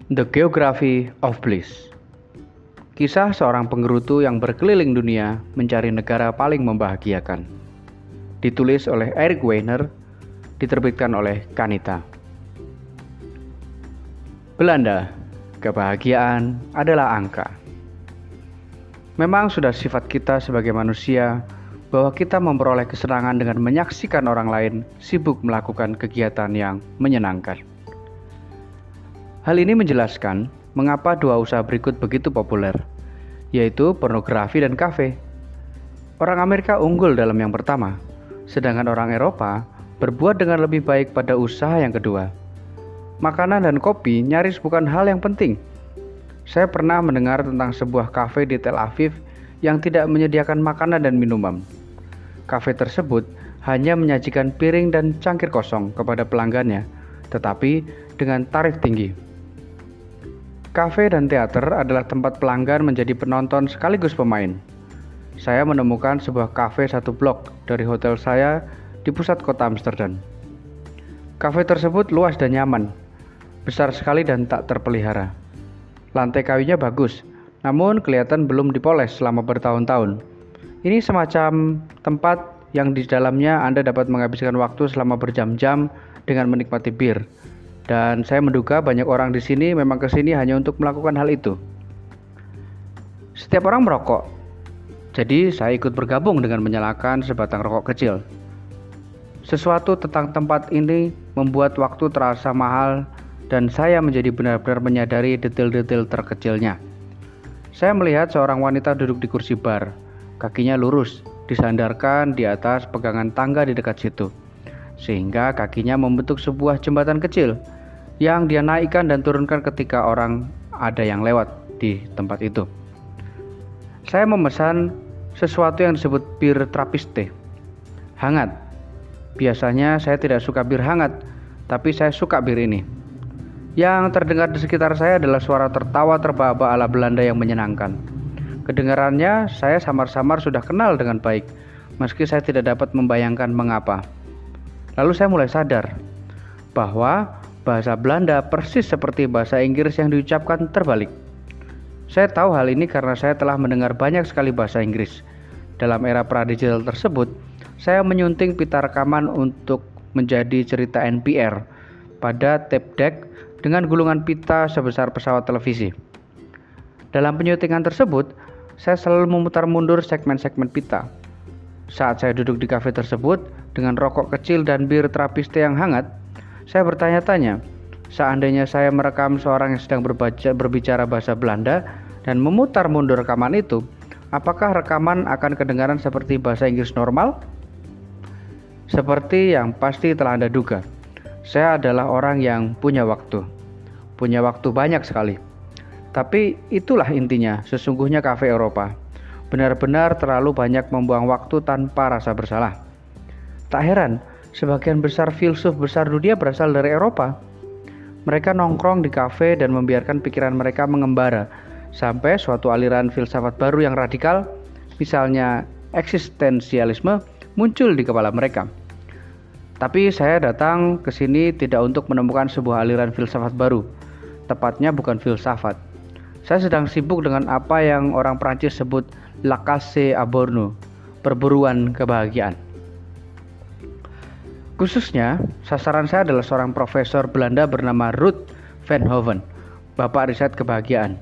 The Geography of Bliss. Kisah seorang penggerutu yang berkeliling dunia mencari negara paling membahagiakan. Ditulis oleh Eric Weiner, diterbitkan oleh Kanita. Belanda, kebahagiaan adalah angka. Memang sudah sifat kita sebagai manusia bahwa kita memperoleh kesenangan dengan menyaksikan orang lain sibuk melakukan kegiatan yang menyenangkan. Hal ini menjelaskan mengapa dua usaha berikut begitu populer, yaitu pornografi dan kafe. Orang Amerika unggul dalam yang pertama, sedangkan orang Eropa berbuat dengan lebih baik pada usaha yang kedua. Makanan dan kopi nyaris bukan hal yang penting. Saya pernah mendengar tentang sebuah kafe di Tel Aviv yang tidak menyediakan makanan dan minuman. Kafe tersebut hanya menyajikan piring dan cangkir kosong kepada pelanggannya, tetapi dengan tarif tinggi. Kafe dan teater adalah tempat pelanggan menjadi penonton sekaligus pemain. Saya menemukan sebuah kafe satu blok dari hotel saya di pusat kota Amsterdam. Kafe tersebut luas dan nyaman, besar sekali dan tak terpelihara. Lantai kayunya bagus, namun kelihatan belum dipoles selama bertahun-tahun. Ini semacam tempat yang di dalamnya Anda dapat menghabiskan waktu selama berjam-jam dengan menikmati bir. Dan saya menduga banyak orang di sini memang ke sini hanya untuk melakukan hal itu. Setiap orang merokok, jadi saya ikut bergabung dengan menyalakan sebatang rokok kecil. Sesuatu tentang tempat ini membuat waktu terasa mahal dan saya menjadi benar-benar menyadari detail-detail terkecilnya. Saya melihat seorang wanita duduk di kursi bar, kakinya lurus, disandarkan di atas pegangan tangga di dekat situ, sehingga kakinya membentuk sebuah jembatan kecil yang dia naikkan dan turunkan ketika orang ada yang lewat di tempat itu. Saya memesan sesuatu yang disebut bir Trappiste, hangat. Biasanya saya tidak suka bir hangat, tapi saya suka bir ini. Yang terdengar di sekitar saya adalah suara tertawa terbahak-bahak ala Belanda yang menyenangkan. Kedengarannya saya samar-samar sudah kenal dengan baik, meski saya tidak dapat membayangkan mengapa. Lalu saya mulai sadar bahwa bahasa Belanda persis seperti bahasa Inggris yang diucapkan terbalik. Saya tahu hal ini karena saya telah mendengar banyak sekali bahasa Inggris. Dalam era pradigital tersebut, saya menyunting pita rekaman untuk menjadi cerita NPR pada tape deck dengan gulungan pita sebesar pesawat televisi. Dalam penyuntingan tersebut, saya selalu memutar mundur segmen-segmen pita. Saat saya duduk di kafe tersebut dengan rokok kecil dan bir Trappiste yang hangat, saya bertanya-tanya, seandainya saya merekam seorang yang sedang berbicara bahasa Belanda dan memutar mundur rekaman itu, apakah rekaman akan kedengaran seperti bahasa Inggris normal? Seperti yang pasti telah Anda duga, saya adalah orang yang punya waktu banyak sekali. Tapi itulah intinya, sesungguhnya kafe Eropa benar-benar terlalu banyak membuang waktu tanpa rasa bersalah. Tak heran, sebagian besar filsuf besar dunia berasal dari Eropa. Mereka nongkrong di kafe dan membiarkan pikiran mereka mengembara sampai suatu aliran filsafat baru yang radikal, misalnya eksistensialisme, muncul di kepala mereka. Tapi saya datang ke sini tidak untuk menemukan sebuah aliran filsafat baru. Tepatnya bukan filsafat. Saya sedang sibuk dengan apa yang orang Prancis sebut la casse à borno, perburuan kebahagiaan. Khususnya, sasaran saya adalah seorang profesor Belanda bernama Ruud van Hoven, bapak riset kebahagiaan.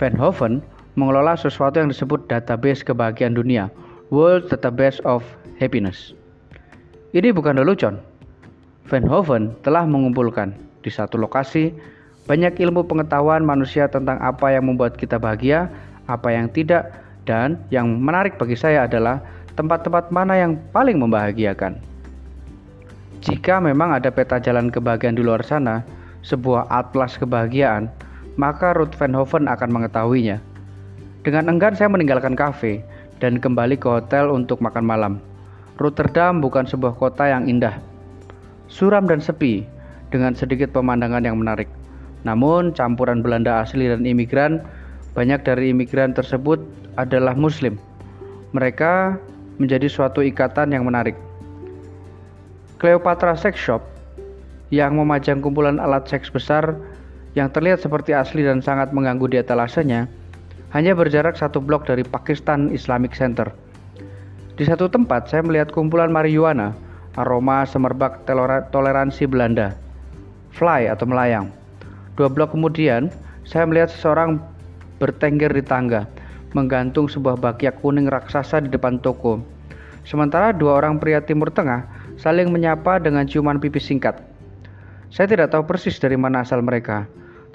Van Hoven mengelola sesuatu yang disebut database kebahagiaan dunia, World Database of Happiness. Ini bukan lelucon. Van Hoven telah mengumpulkan di satu lokasi banyak ilmu pengetahuan manusia tentang apa yang membuat kita bahagia, apa yang tidak, dan yang menarik bagi saya adalah tempat-tempat mana yang paling membahagiakan. Jika memang ada peta jalan kebahagiaan di luar sana, sebuah atlas kebahagiaan, maka Ruud van Hoven akan mengetahuinya. Dengan enggan saya meninggalkan kafe dan kembali ke hotel untuk makan malam. Rotterdam bukan sebuah kota yang indah. Suram dan sepi, dengan sedikit pemandangan yang menarik. Namun campuran Belanda asli dan imigran, banyak dari imigran tersebut adalah Muslim. Mereka menjadi suatu ikatan yang menarik. Cleopatra Sex Shop yang memajang kumpulan alat seks besar yang terlihat seperti asli dan sangat mengganggu di etalasenya, hanya berjarak 1 blok dari Pakistan Islamic Center. Di satu tempat saya melihat kumpulan marijuana, aroma semerbak toleransi Belanda, fly atau melayang. 2 blok kemudian, saya melihat seseorang bertengger di tangga, menggantung sebuah bakyak kuning raksasa di depan toko. Sementara 2 orang pria Timur Tengah saling menyapa dengan ciuman pipi singkat. Saya tidak tahu persis dari mana asal mereka,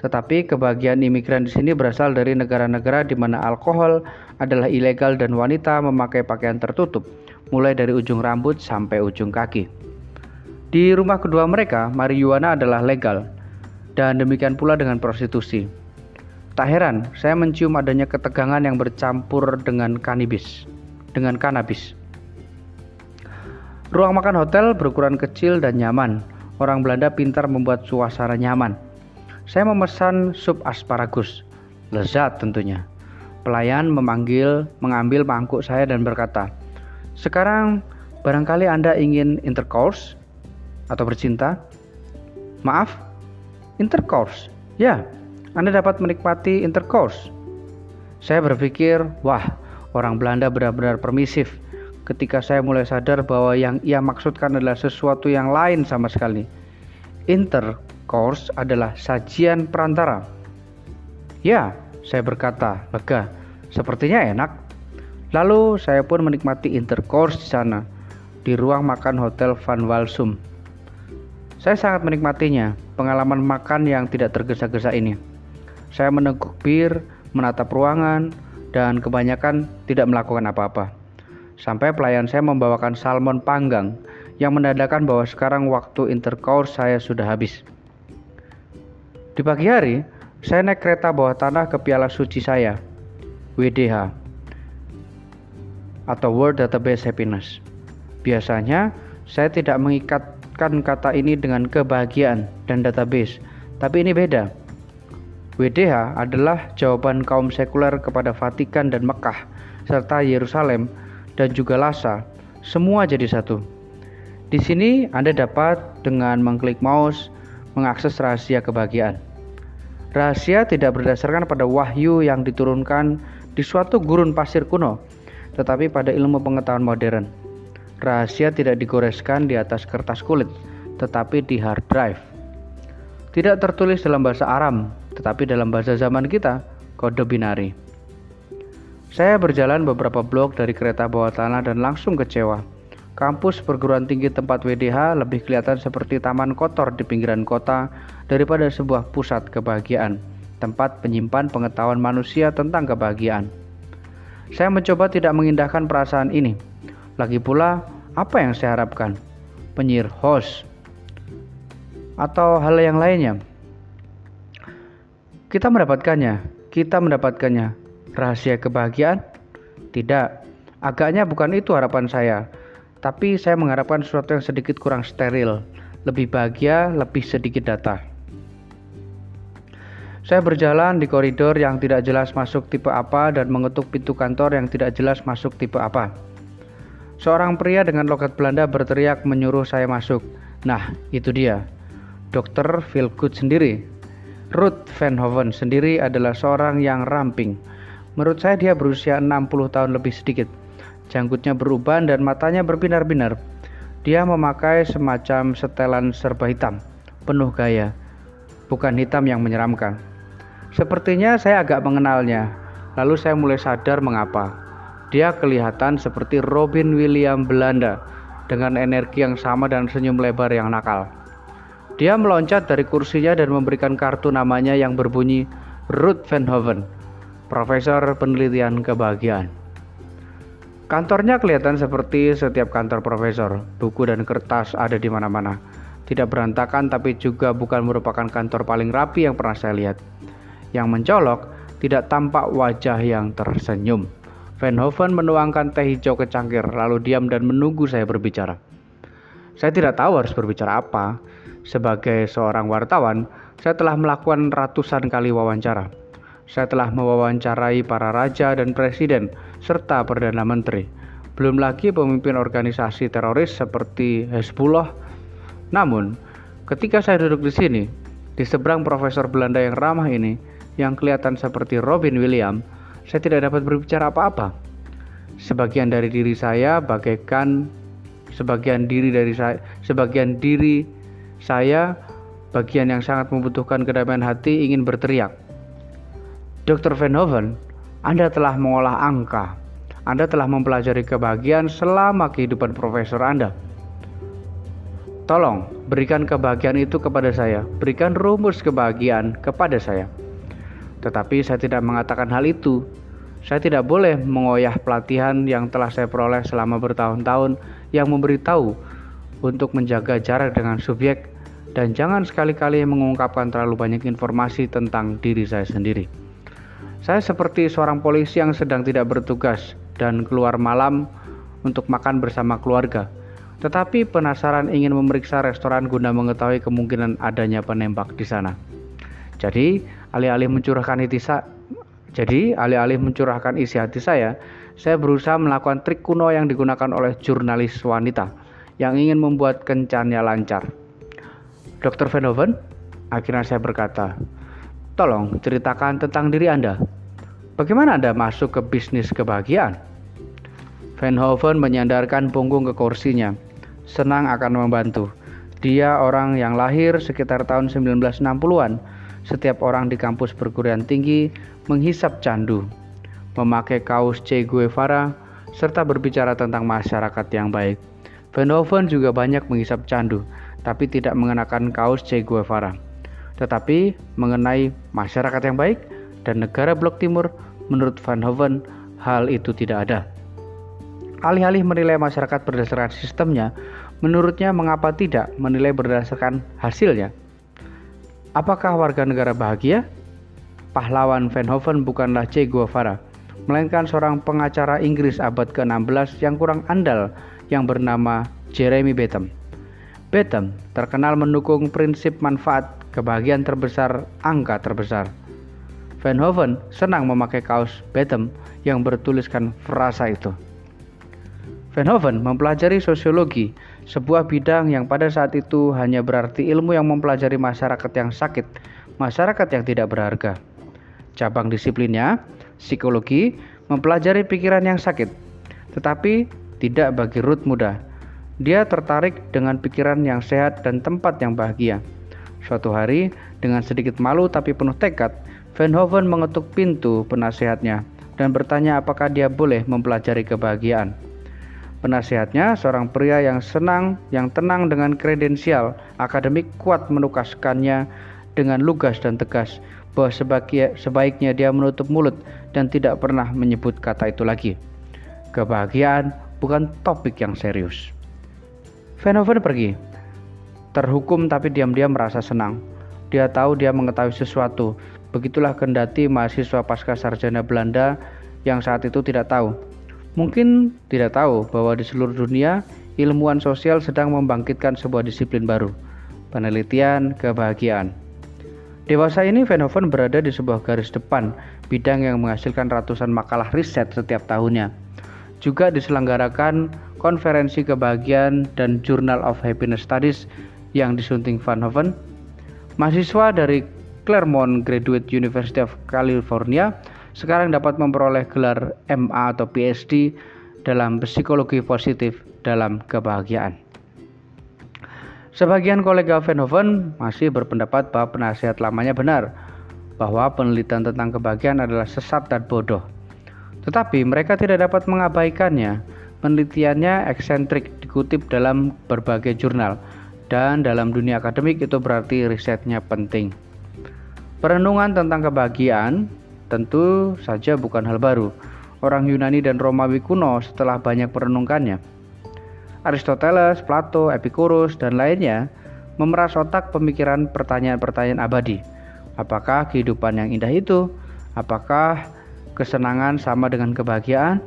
tetapi kebahagiaan imigran di sini berasal dari negara-negara di mana alkohol adalah ilegal dan wanita memakai pakaian tertutup, mulai dari ujung rambut sampai ujung kaki. Di rumah kedua mereka, marijuana adalah legal, dan demikian pula dengan prostitusi. Tak heran, saya mencium adanya ketegangan yang bercampur dengan kanabis. Ruang makan hotel berukuran kecil dan nyaman. Orang Belanda pintar membuat suasana nyaman. Saya memesan sup asparagus, lezat tentunya. Pelayan mengambil mangkuk saya dan berkata, "Sekarang barangkali Anda ingin intercourse atau bercinta?" "Maaf, intercourse? Ya, Anda dapat menikmati intercourse." Saya berpikir, wah, orang Belanda benar-benar permisif. Ketika saya mulai sadar bahwa yang ia maksudkan adalah sesuatu yang lain sama sekali. Intercourse adalah sajian perantara. "Ya," saya berkata, lega. "Sepertinya enak." Lalu saya pun menikmati intercourse di sana, di ruang makan Hotel Van Walsum. Saya sangat menikmatinya, pengalaman makan yang tidak tergesa-gesa ini. Saya meneguk bir, menatap ruangan, dan kebanyakan tidak melakukan apa-apa. Sampai pelayan saya membawakan salmon panggang yang menandakan bahwa sekarang waktu intercourse saya sudah habis. Di pagi hari, saya naik kereta bawah tanah ke piala suci saya, WDH, atau World Database Happiness. Biasanya, saya tidak mengikatkan kata ini dengan kebahagiaan dan database, tapi ini beda. WDH adalah jawaban kaum sekuler kepada Vatikan dan Mekah, serta Yerusalem, dan juga Lhasa, semua jadi satu. Di sini Anda dapat dengan mengklik mouse mengakses rahasia kebahagiaan. Rahasia tidak berdasarkan pada wahyu yang diturunkan di suatu gurun pasir kuno, tetapi pada ilmu pengetahuan modern. Rahasia tidak digoreskan di atas kertas kulit, tetapi di hard drive. Tidak tertulis dalam bahasa Aram, tetapi dalam bahasa zaman kita, kode binari. Saya berjalan beberapa blok dari kereta bawah tanah dan langsung kecewa. Kampus perguruan tinggi tempat WDH lebih kelihatan seperti taman kotor di pinggiran kota daripada sebuah pusat kebahagiaan, tempat penyimpan pengetahuan manusia tentang kebahagiaan. Saya mencoba tidak mengindahkan perasaan ini. Lagi pula, apa yang saya harapkan? Penyihir host atau hal yang lainnya? Kita mendapatkannya. Rahasia kebahagiaan? Tidak, agaknya bukan itu harapan saya. Tapi saya mengharapkan sesuatu yang sedikit kurang steril, lebih bahagia, lebih sedikit data. Saya berjalan di koridor yang tidak jelas masuk tipe apa dan mengetuk pintu kantor yang tidak jelas masuk tipe apa. Seorang pria dengan logat Belanda berteriak menyuruh saya masuk. Nah, itu dia, Dr. Feelgood sendiri. Ruth Van Hoven sendiri adalah seorang yang ramping. Menurut saya dia berusia 60 tahun lebih sedikit. Janggutnya beruban dan matanya berbinar-binar. Dia memakai semacam setelan serba hitam, penuh gaya, bukan hitam yang menyeramkan. Sepertinya saya agak mengenalnya. Lalu saya mulai sadar mengapa. Dia kelihatan seperti Robin Williams Belanda, dengan energi yang sama dan senyum lebar yang nakal. Dia meloncat dari kursinya dan memberikan kartu namanya yang berbunyi Ruth Van Hoven, Profesor Penelitian Kebahagiaan. Kantornya kelihatan seperti setiap kantor profesor. Buku dan kertas ada di mana-mana. Tidak berantakan, tapi juga bukan merupakan kantor paling rapi yang pernah saya lihat. Yang mencolok, tidak tampak wajah yang tersenyum. Van Hoven menuangkan teh hijau ke cangkir, lalu diam dan menunggu saya berbicara. Saya tidak tahu harus berbicara apa. Sebagai seorang wartawan, saya telah melakukan ratusan kali wawancara. Saya telah mewawancarai para raja dan presiden, serta perdana menteri. Belum lagi pemimpin organisasi teroris seperti Hezbollah. Namun, ketika saya duduk di sini, Di seberang profesor Belanda yang ramah ini, yang kelihatan seperti Robin Williams, saya tidak dapat berbicara apa-apa. Sebagian diri saya, bagian yang sangat membutuhkan kedamaian hati, ingin berteriak. Dr. Van Hoven, Anda telah mengolah angka. Anda telah mempelajari kebahagiaan selama kehidupan profesor Anda. Tolong, berikan kebahagiaan itu kepada saya. Berikan rumus kebahagiaan kepada saya. Tetapi saya tidak mengatakan hal itu. Saya tidak boleh mengoyah pelatihan yang telah saya peroleh selama bertahun-tahun yang memberitahu untuk menjaga jarak dengan subjek dan jangan sekali-kali mengungkapkan terlalu banyak informasi tentang diri saya sendiri. Saya seperti seorang polisi yang sedang tidak bertugas dan keluar malam untuk makan bersama keluarga. Tetapi penasaran ingin memeriksa restoran guna mengetahui kemungkinan adanya penembak di sana. Jadi, alih-alih mencurahkan isi hati saya berusaha melakukan trik kuno yang digunakan oleh jurnalis wanita yang ingin membuat kencannya lancar. Dr. Van Hoven, akhirnya saya berkata, tolong ceritakan tentang diri Anda. Bagaimana Anda masuk ke bisnis kebahagiaan? Van Hoven menyandarkan punggung ke kursinya. Senang akan membantu. Dia orang yang lahir sekitar tahun 1960-an. Setiap orang di kampus perguruan tinggi menghisap candu, memakai kaos Che Guevara, serta berbicara tentang masyarakat yang baik. Van Hoven juga banyak menghisap candu, tapi tidak mengenakan kaos Che Guevara. Tetapi mengenai masyarakat yang baik dan negara Blok Timur, menurut Van Hoven, hal itu tidak ada. Alih-alih menilai masyarakat berdasarkan sistemnya, menurutnya mengapa tidak menilai berdasarkan hasilnya? Apakah warga negara bahagia? Pahlawan Van Hoven bukanlah Che Guevara, melainkan seorang pengacara Inggris abad ke-16 yang kurang andal yang bernama Jeremy Bentham. Bentham terkenal mendukung prinsip manfaat kebahagiaan terbesar, angka terbesar. Van Hoven senang memakai kaos Bentham yang bertuliskan frasa itu. Van Hoven mempelajari sosiologi, sebuah bidang yang pada saat itu hanya berarti ilmu yang mempelajari masyarakat yang sakit, masyarakat yang tidak berharga. Cabang disiplinnya, psikologi, mempelajari pikiran yang sakit, tetapi tidak bagi Ruth muda. Dia tertarik dengan pikiran yang sehat dan tempat yang bahagia. Suatu hari, dengan sedikit malu tapi penuh tekad, Van Hoven mengetuk pintu penasehatnya dan bertanya apakah dia boleh mempelajari kebahagiaan. Penasihatnya, seorang pria yang tenang dengan kredensial akademik, kuat menukaskannya dengan lugas dan tegas bahwa sebaiknya dia menutup mulut dan tidak pernah menyebut kata itu lagi. Kebahagiaan bukan topik yang serius. Van Hoven pergi, terhukum tapi diam-diam merasa senang. Dia tahu dia mengetahui sesuatu. Begitulah kendati mahasiswa pasca sarjana Belanda yang saat itu tidak tahu. Mungkin tidak tahu bahwa di seluruh dunia ilmuwan sosial sedang membangkitkan sebuah disiplin baru, penelitian kebahagiaan. Dewasa ini Van Hoven berada di sebuah garis depan bidang yang menghasilkan ratusan makalah riset setiap tahunnya. Juga diselenggarakan konferensi kebahagiaan dan Journal of Happiness Studies yang disunting Van Hoven. Mahasiswa dari Claremont Graduate University of California sekarang dapat memperoleh gelar MA atau PhD dalam psikologi positif dalam kebahagiaan. Sebagian kolega Van Hoven masih berpendapat bahwa penasihat lamanya benar, bahwa penelitian tentang kebahagiaan adalah sesat dan bodoh. Tetapi mereka tidak dapat mengabaikannya. Penelitiannya eksentrik, dikutip dalam berbagai jurnal, dan dalam dunia akademik itu berarti risetnya penting. Perenungan tentang kebahagiaan tentu saja bukan hal baru. Orang Yunani dan Romawi kuno setelah banyak merenungkannya. Aristoteles, Plato, Epicurus, dan lainnya memeras otak pemikiran pertanyaan-pertanyaan abadi. Apakah kehidupan yang indah itu? Apakah kesenangan sama dengan kebahagiaan?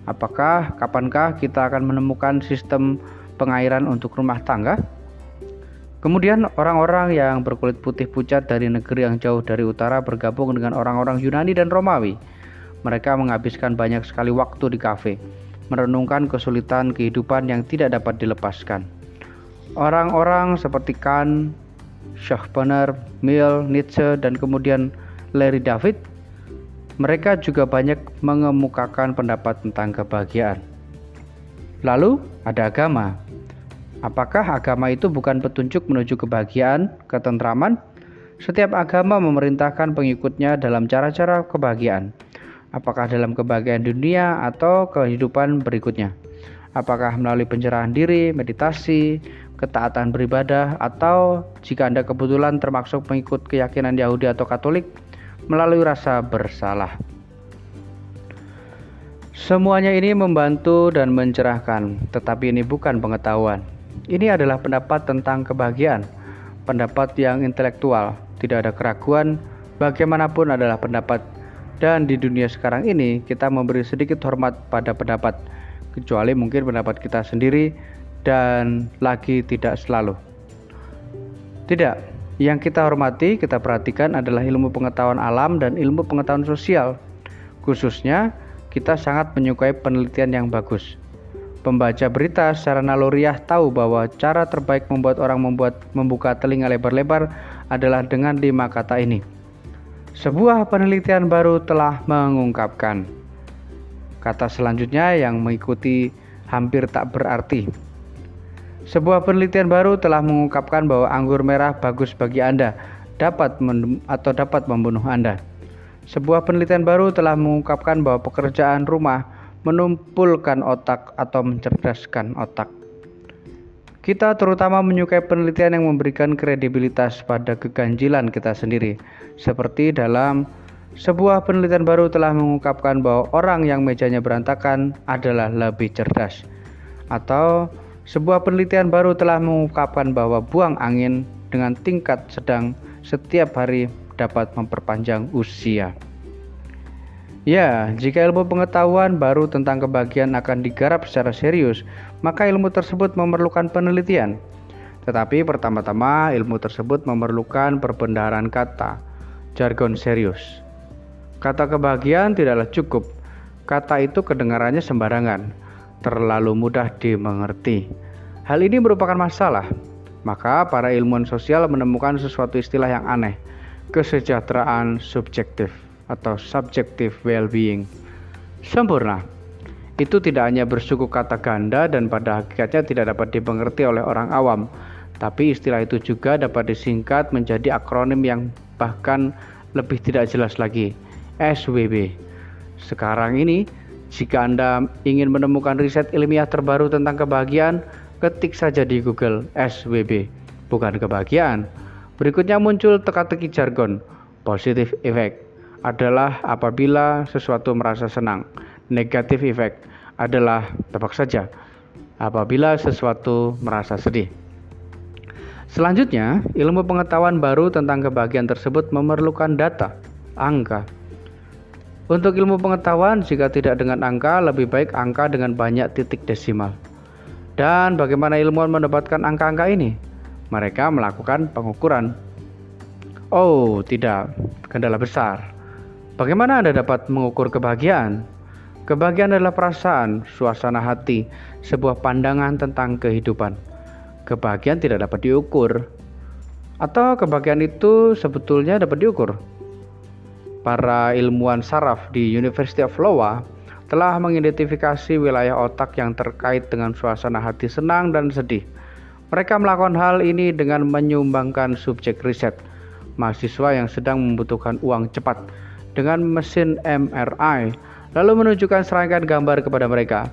Kapankah kita akan menemukan sistem pengairan untuk rumah tangga? Kemudian orang-orang yang berkulit putih pucat dari negeri yang jauh dari utara bergabung dengan orang-orang Yunani dan Romawi. Mereka menghabiskan banyak sekali waktu di kafe, merenungkan kesulitan kehidupan yang tidak dapat dilepaskan. Orang-orang seperti Kant, Schopenhauer, Mill, Nietzsche, dan kemudian Larry David, mereka juga banyak mengemukakan pendapat tentang kebahagiaan. Lalu ada agama. Apakah agama itu bukan petunjuk menuju kebahagiaan, ketentraman? Setiap agama memerintahkan pengikutnya dalam cara-cara kebahagiaan. Apakah dalam kebahagiaan dunia atau kehidupan berikutnya? Apakah melalui pencerahan diri, meditasi, ketaatan beribadah, atau jika Anda kebetulan termasuk pengikut keyakinan Yahudi atau Katolik, melalui rasa bersalah. Semuanya ini membantu dan mencerahkan, tetapi ini bukan pengetahuan. Ini adalah pendapat tentang kebahagiaan, pendapat yang intelektual, tidak ada keraguan, bagaimanapun adalah pendapat. Dan di dunia sekarang ini, kita memberi sedikit hormat pada pendapat, kecuali mungkin pendapat kita sendiri, dan lagi tidak selalu. Tidak. Yang kita hormati, kita perhatikan adalah ilmu pengetahuan alam dan ilmu pengetahuan sosial. Khususnya, kita sangat menyukai penelitian yang bagus. Pembaca berita secara naluriah tahu bahwa cara terbaik membuat orang membuka telinga lebar-lebar adalah dengan 5 kata ini. Sebuah penelitian baru telah mengungkapkan. Kata selanjutnya yang mengikuti hampir tak berarti. Sebuah penelitian baru telah mengungkapkan bahwa anggur merah bagus bagi Anda, dapat membunuh Anda. Sebuah penelitian baru telah mengungkapkan bahwa pekerjaan rumah menumpulkan otak atau mencerdaskan otak. Kita terutama menyukai penelitian yang memberikan kredibilitas pada keganjilan kita sendiri. Seperti dalam sebuah penelitian baru telah mengungkapkan bahwa orang yang mejanya berantakan adalah lebih cerdas. Atau sebuah penelitian baru telah mengungkapkan bahwa buang angin dengan tingkat sedang setiap hari dapat memperpanjang usia. Ya, jika ilmu pengetahuan baru tentang kebahagiaan akan digarap secara serius, maka ilmu tersebut memerlukan penelitian. Tetapi pertama-tama ilmu tersebut memerlukan perbendaharaan kata, jargon serius. Kata kebahagiaan tidaklah cukup. Kata itu kedengarannya sembarangan, terlalu mudah dimengerti. Hal ini merupakan masalah. Maka para ilmuwan sosial menemukan sesuatu istilah yang aneh, kesejahteraan subjektif atau subjective well-being. Sempurna. Itu tidak hanya bersuku kata ganda dan pada hakikatnya tidak dapat dimengerti oleh orang awam, tapi istilah itu juga dapat disingkat menjadi akronim yang bahkan lebih tidak jelas lagi, SWB. Sekarang ini, jika Anda ingin menemukan riset ilmiah terbaru tentang kebahagiaan, ketik saja di Google SWB, bukan kebahagiaan. Berikutnya muncul teka-teki jargon. Positive effect adalah apabila sesuatu merasa senang. Negative effect adalah, tebak saja, apabila sesuatu merasa sedih. Selanjutnya, ilmu pengetahuan baru tentang kebahagiaan tersebut memerlukan data, angka. Untuk ilmu pengetahuan, jika tidak dengan angka, lebih baik angka dengan banyak titik desimal. Dan bagaimana ilmuwan mendapatkan angka-angka ini? Mereka melakukan pengukuran. Oh, tidak, kendala besar. Bagaimana Anda dapat mengukur kebahagiaan? Kebahagiaan adalah perasaan, suasana hati, sebuah pandangan tentang kehidupan. Kebahagiaan tidak dapat diukur. Atau kebahagiaan itu sebetulnya dapat diukur? Para ilmuwan saraf di University of Iowa telah mengidentifikasi wilayah otak yang terkait dengan suasana hati senang dan sedih. Mereka melakukan hal ini dengan menyumbangkan subjek riset, mahasiswa yang sedang membutuhkan uang cepat, dengan mesin MRI, lalu menunjukkan serangkaian gambar kepada mereka.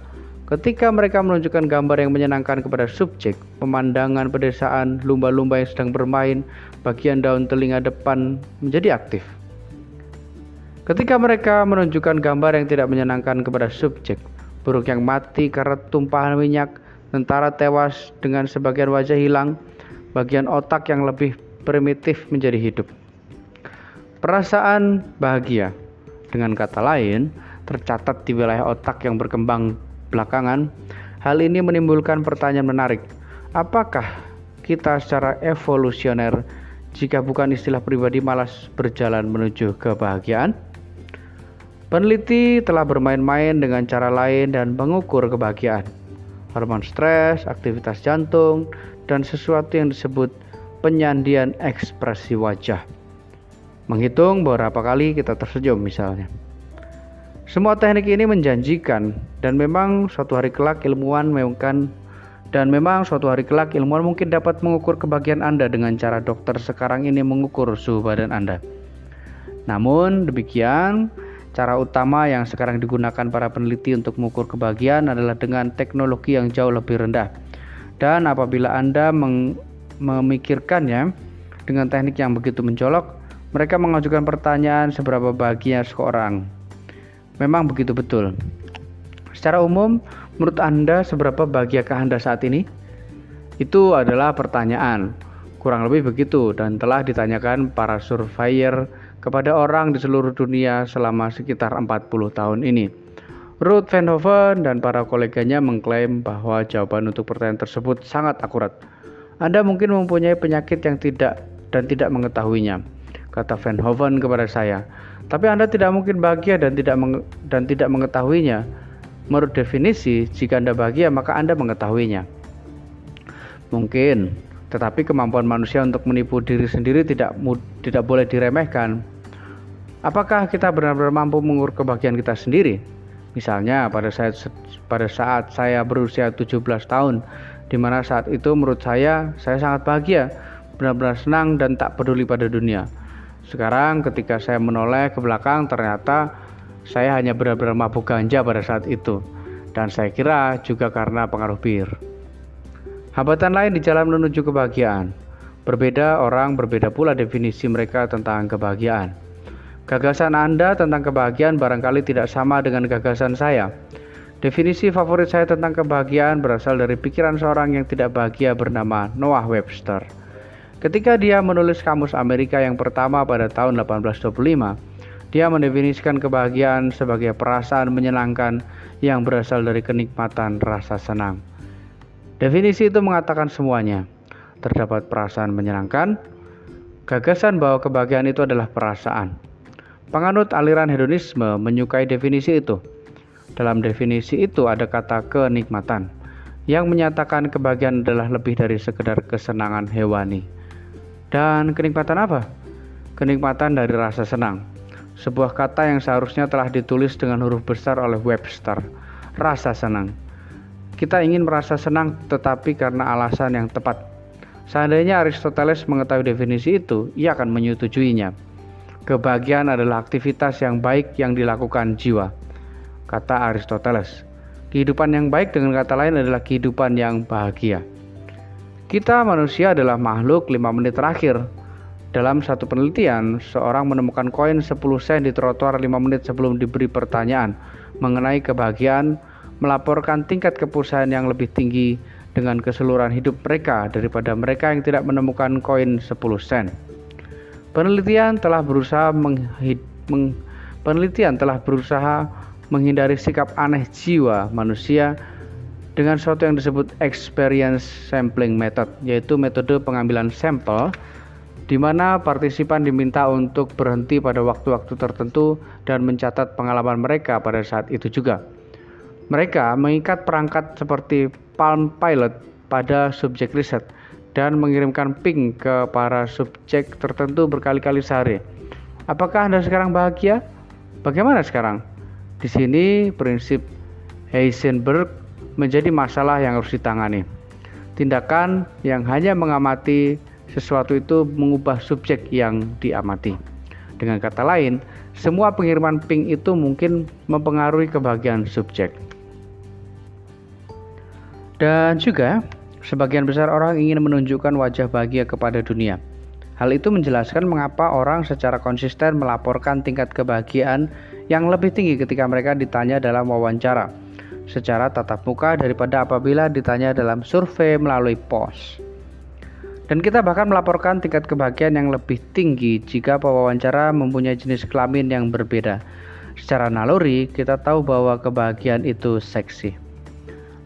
Ketika mereka menunjukkan gambar yang menyenangkan kepada subjek, pemandangan pedesaan, lumba-lumba yang sedang bermain, bagian daun telinga depan menjadi aktif. Ketika mereka menunjukkan gambar yang tidak menyenangkan kepada subjek, burung yang mati karena tumpahan minyak, tentara tewas dengan sebagian wajah hilang, bagian otak yang lebih primitif menjadi hidup. Perasaan bahagia, dengan kata lain, tercatat di wilayah otak yang berkembang belakangan. Hal ini menimbulkan pertanyaan menarik. Apakah kita secara evolusioner, jika bukan istilah pribadi, malas berjalan menuju kebahagiaan? Peneliti telah bermain-main dengan cara lain dan mengukur kebahagiaan. Hormon stres, aktivitas jantung, dan sesuatu yang disebut penyandian ekspresi wajah. Menghitung beberapa kali kita tersenyum misalnya. Semua teknik ini menjanjikan dan memang suatu hari kelak ilmuwan mungkin dapat mengukur kebahagiaan Anda dengan cara dokter sekarang ini mengukur suhu badan Anda. Namun demikian, cara utama yang sekarang digunakan para peneliti untuk mengukur kebahagiaan adalah dengan teknologi yang jauh lebih rendah. Dan apabila Anda memikirkannya dengan teknik yang begitu mencolok, mereka mengajukan pertanyaan seberapa bahagia seseorang. Memang begitu betul. Secara umum, menurut Anda seberapa bahagiakah Anda saat ini? Itu adalah pertanyaan. Kurang lebih begitu dan telah ditanyakan para surveyor kepada orang di seluruh dunia selama sekitar 40 tahun ini. Ruth Van Hoven dan para koleganya mengklaim bahwa jawaban untuk pertanyaan tersebut sangat akurat. Anda mungkin mempunyai penyakit yang tidak mengetahuinya, kata Van Hoven kepada saya. Tapi Anda tidak mungkin bahagia dan tidak mengetahuinya. Menurut definisi, jika Anda bahagia maka Anda mengetahuinya. Mungkin, tetapi kemampuan manusia untuk menipu diri sendiri tidak boleh diremehkan. Apakah kita benar-benar mampu mengukur kebahagiaan kita sendiri? Misalnya pada saat saya berusia 17 tahun, di mana saat itu menurut saya sangat bahagia, benar-benar senang dan tak peduli pada dunia. Sekarang ketika saya menoleh ke belakang, ternyata saya hanya benar-benar mabuk ganja pada saat itu. Dan saya kira juga karena pengaruh bir. Hambatan lain di jalan menuju kebahagiaan. Berbeda orang, berbeda pula definisi mereka tentang kebahagiaan. Gagasan Anda tentang kebahagiaan barangkali tidak sama dengan gagasan saya. Definisi favorit saya tentang kebahagiaan berasal dari pikiran seorang yang tidak bahagia bernama Noah Webster. Ketika dia menulis Kamus Amerika yang pertama pada tahun 1825, dia mendefinisikan kebahagiaan sebagai perasaan menyenangkan yang berasal dari kenikmatan rasa senang. Definisi itu mengatakan semuanya. Terdapat perasaan menyenangkan, gagasan bahwa kebahagiaan itu adalah perasaan. Penganut aliran hedonisme menyukai definisi itu. Dalam definisi itu ada kata kenikmatan, yang menyatakan kebahagiaan adalah lebih dari sekedar kesenangan hewani. Dan kenikmatan apa? Kenikmatan dari rasa senang. Sebuah kata yang seharusnya telah ditulis dengan huruf besar oleh Webster. Rasa senang. Kita ingin merasa senang tetapi karena alasan yang tepat. Seandainya Aristoteles mengetahui definisi itu, ia akan menyetujuinya. Kebahagiaan adalah aktivitas yang baik yang dilakukan jiwa, kata Aristoteles. Kehidupan yang baik dengan kata lain adalah kehidupan yang bahagia. Kita manusia adalah makhluk 5 menit terakhir. Dalam satu penelitian, seorang menemukan koin 10 sen di trotoar 5 menit sebelum diberi pertanyaan mengenai kebahagiaan, melaporkan tingkat kepuasan yang lebih tinggi dengan keseluruhan hidup mereka daripada mereka yang tidak menemukan koin 10 sen. Penelitian telah berusaha menghindari sikap aneh jiwa manusia dengan sesuatu yang disebut experience sampling method, yaitu metode pengambilan sampel di mana partisipan diminta untuk berhenti pada waktu-waktu tertentu dan mencatat pengalaman mereka pada saat itu juga. Mereka mengikat perangkat seperti Palm Pilot pada subjek riset dan mengirimkan ping ke para subjek tertentu berkali-kali sehari. Apakah Anda sekarang bahagia? Bagaimana sekarang? Di sini prinsip Heisenberg menjadi masalah yang harus ditangani. Tindakan yang hanya mengamati sesuatu itu mengubah subjek yang diamati. Dengan kata lain, semua pengiriman ping itu mungkin mempengaruhi kebahagiaan subjek. Dan juga, sebagian besar orang ingin menunjukkan wajah bahagia kepada dunia. Hal itu menjelaskan mengapa orang secara konsisten melaporkan tingkat kebahagiaan yang lebih tinggi ketika mereka ditanya dalam wawancara secara tatap muka daripada apabila ditanya dalam survei melalui pos. Dan kita bahkan melaporkan tingkat kebahagiaan yang lebih tinggi jika pewawancara mempunyai jenis kelamin yang berbeda. Secara naluri, kita tahu bahwa kebahagiaan itu seksi.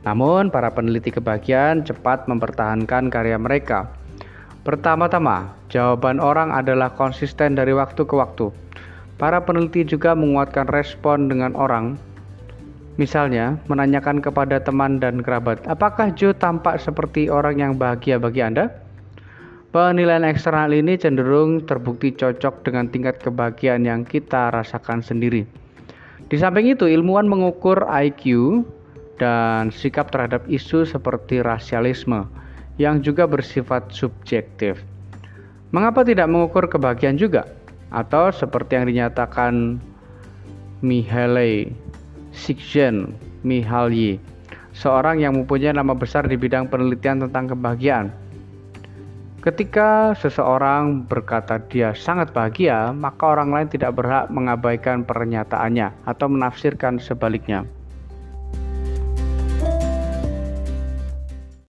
Namun, para peneliti kebahagiaan cepat mempertahankan karya mereka. Pertama-tama, jawaban orang adalah konsisten dari waktu ke waktu. Para peneliti juga menguatkan respon dengan orang. Misalnya, menanyakan kepada teman dan kerabat, apakah Joe tampak seperti orang yang bahagia bagi Anda? Penilaian eksternal ini cenderung terbukti cocok dengan tingkat kebahagiaan yang kita rasakan sendiri. Di samping itu, ilmuwan mengukur IQ dan sikap terhadap isu seperti rasialisme yang juga bersifat subjektif. Mengapa tidak mengukur kebahagiaan juga? Atau seperti yang dinyatakan Mihaly Csikszentmihalyi, seorang yang mempunyai nama besar di bidang penelitian tentang kebahagiaan. Ketika seseorang berkata dia sangat bahagia, maka orang lain tidak berhak mengabaikan pernyataannya atau menafsirkan sebaliknya.